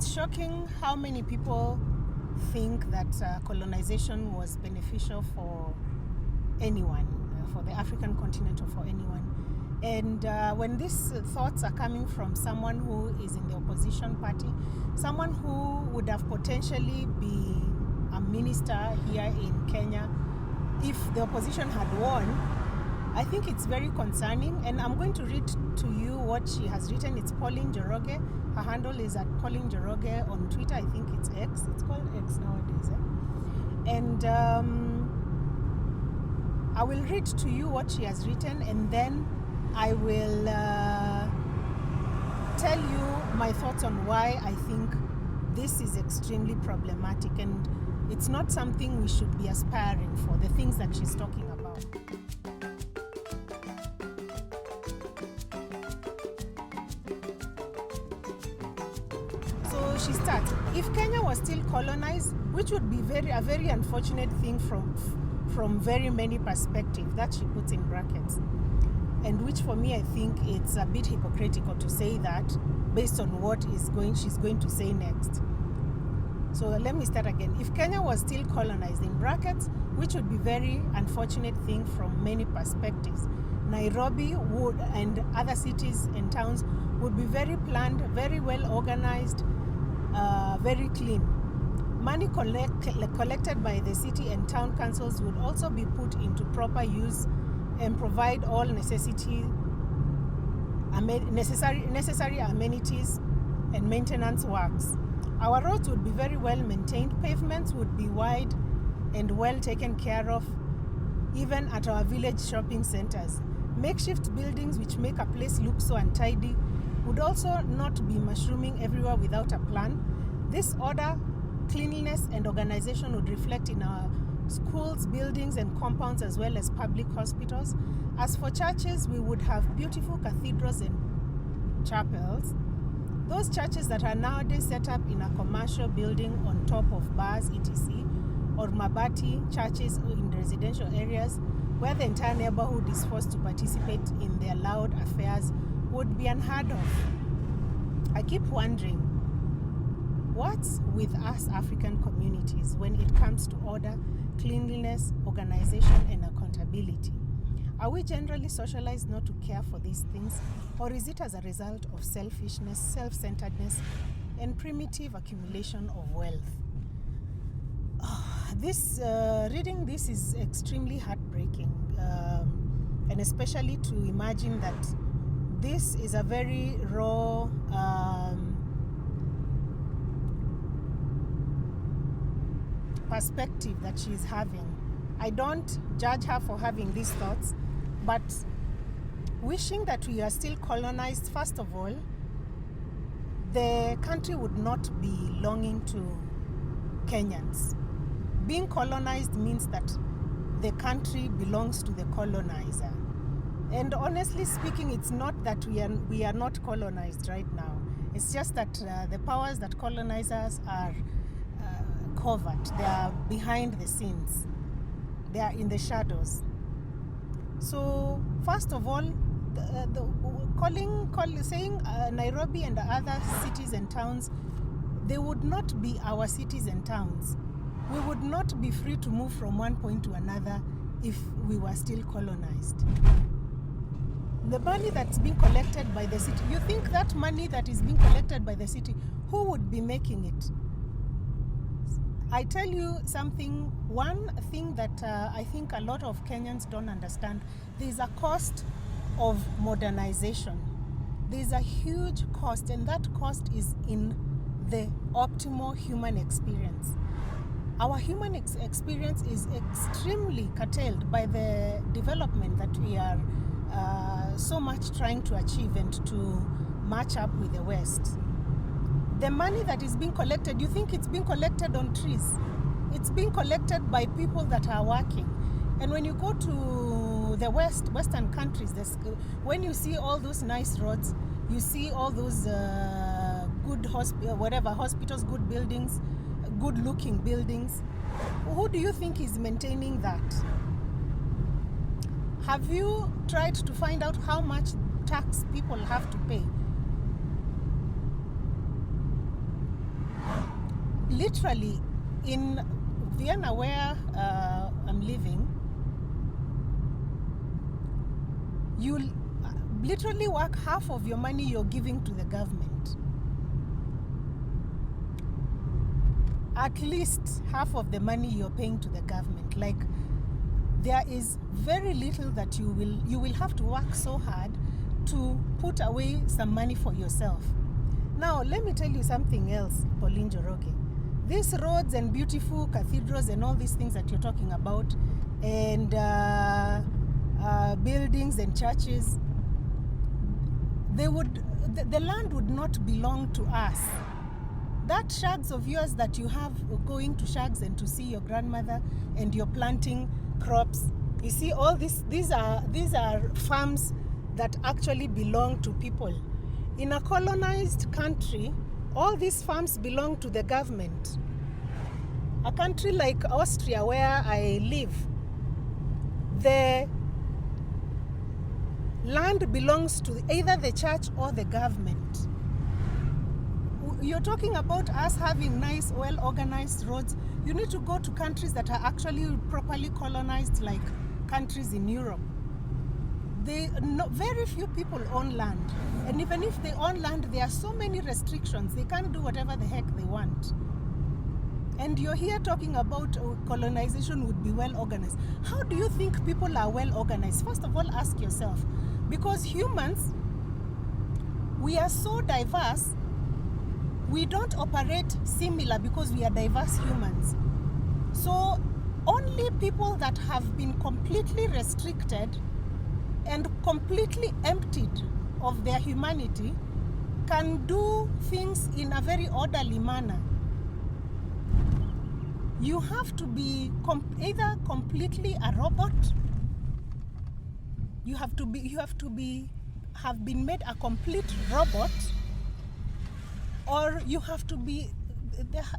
It's shocking how many people think that colonization was beneficial for anyone, for the African continent or for anyone. And when these thoughts are coming from someone who is in the opposition party, someone who would have potentially been a minister here in Kenya if the opposition had won, I think it's very concerning. And I'm going to read to you what she has written. It's Pauline Njoroge. Her handle is at Pauline Njoroge on Twitter. I think it's X. It's called X nowadays. And I will read to you what she has written, and then I will tell you my thoughts on why I think this is extremely problematic, and it's not something we should be aspiring for, the things that she's talking about. So she starts, if Kenya was still colonized, which would be a very unfortunate thing from very many perspectives, that she puts in brackets. And which for me, I think it's a bit hypocritical to say that based on what she's going to say next. So let me start again. If Kenya was still colonized, in brackets, which would be very unfortunate thing from many perspectives, Nairobi would, and other cities and towns would be very planned, very well organized, very clean. Money collected by the city and town councils would also be put into proper use and provide all necessary amenities and maintenance works. Our roads would be very well maintained, pavements would be wide and well taken care of, even at our village shopping centers. Makeshift buildings which make a place look so untidy would also not be mushrooming everywhere without a plan. This order, cleanliness and organization would reflect in our schools, buildings and compounds, as well as public hospitals. As for churches, we would have beautiful cathedrals and chapels. Those churches that are nowadays set up in a commercial building on top of bars, etc., or Mabati churches in residential areas where the entire neighborhood is forced to participate in their loud affairs, would be unheard of. I keep wondering, what's with us African communities when it comes to order, cleanliness, organization, and accountability? Are we generally socialized not to care for these things, or is it as a result of selfishness, self-centeredness, and primitive accumulation of wealth? Reading this is extremely heartbreaking, and especially to imagine that this is a very raw perspective that she's having. I don't judge her for having these thoughts, but wishing that we are still colonized, first of all, the country would not be belonging to Kenyans. Being colonized means that the country belongs to the colonizer. And honestly speaking, it's not that we are not colonized right now. It's just that the powers that colonize us are covert. They are behind the scenes. They are in the shadows. So first of all, saying Nairobi and other cities and towns, they would not be our cities and towns. We would not be free to move from one point to another if we were still colonized. The money that's being collected by the city, you think that money that is being collected by the city, who would be making it? I tell you something, one thing that I think a lot of Kenyans don't understand, there's a cost of modernization. There's a huge cost, and that cost is in the optimal human experience. Our human experience is extremely curtailed by the development that we are so much trying to achieve and to match up with the West. The money that is being collected, you think it's being collected on trees? It's being collected by people that are working. And when you go to the Western countries, when you see all those nice roads, you see all those good hospitals, good buildings, good-looking buildings. Who do you think is maintaining that? Have you tried to find out how much tax people have to pay? literally in Vienna, where I'm living, you literally work, half of your money you're giving to the government. At least half of the money you're paying to the government. Like, there is very little that you will have to work so hard to put away some money for yourself. Now, let me tell you something else, Pauline Njoroge. These roads and beautiful cathedrals and all these things that you're talking about, and buildings and churches, the land would not belong to us. That shags of yours that you have, going to shags and to see your grandmother, and you're planting crops. You see, all these are farms that actually belong to people. In a colonized country, all these farms belong to the government. A country like Austria, where I live, the land belongs to either the church or the government. You're talking about us having nice, well-organized roads. You need to go to countries that are actually properly colonized, like countries in Europe. Very few people own land. And even if they own land, there are so many restrictions. They can't do whatever the heck they want. And you're here talking about colonization would be well organized. How do you think people are well organized? First of all, ask yourself. Because humans, we are so diverse. We don't operate similar because we are diverse humans. So only people that have been completely restricted and completely emptied of their humanity can do things in a very orderly manner. You have to be either completely a robot. You have been made a complete robot, or you have to be,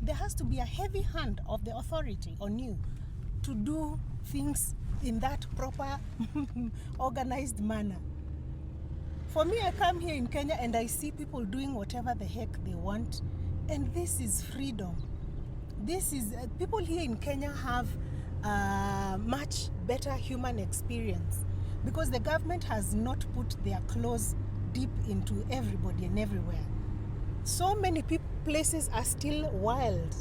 there has to be a heavy hand of the authority on you to do things in that proper organized manner. For me, I come here in Kenya and I see people doing whatever the heck they want, and this is freedom. This is, people here in Kenya have a much better human experience because the government has not put their claws deep into everybody and everywhere. So many places are still wild.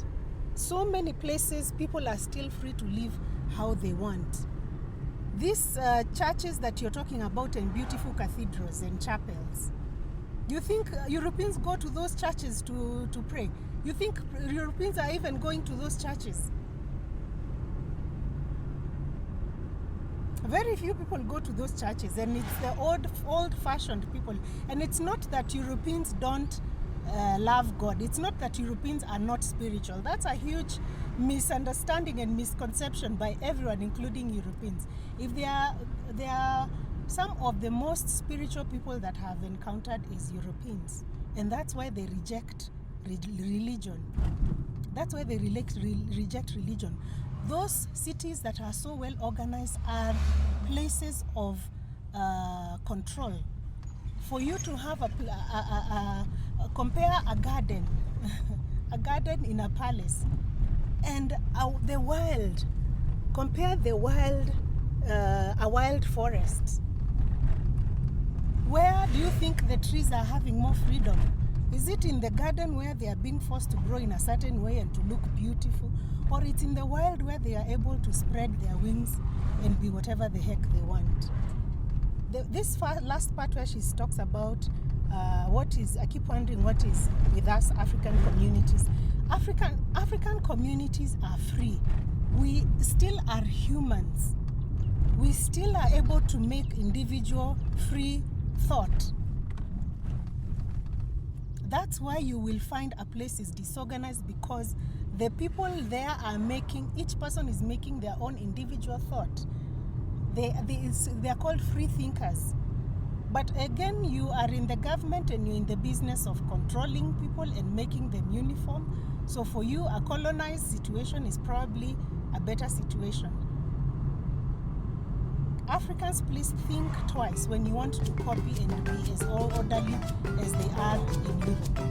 So many places people are still free to live how they want. These churches that you're talking about and beautiful cathedrals and chapels, do you think Europeans go to those churches to pray? You think Europeans are even going to those churches? Very few people go to those churches, and it's the old-fashioned people. And it's not that Europeans don't love God. It's not that Europeans are not spiritual. That's a huge misunderstanding and misconception by everyone, including Europeans. If they are some of the most spiritual people that have encountered is Europeans, and that's why they reject religion. That's why they reject religion. Those cities that are so well organized are places of control. For you to have compare a garden, a garden in a palace, and the wild. Compare the wild, a wild forest. Where do you think the trees are having more freedom? Is it in the garden where they are being forced to grow in a certain way and to look beautiful? Or it's in the wild where they are able to spread their wings and be whatever the heck they want? This last part where she talks about I keep wondering what is with us African communities. African communities are free. We still are humans. We still are able to make individual free thought. That's why you will find a place is disorganized, because the people there are each person is making their own individual thought. They are called free thinkers. But again, you are in the government and you're in the business of controlling people and making them uniform. So for you, a colonized situation is probably a better situation. Africans, please think twice when you want to copy and be as orderly as they are in Europe.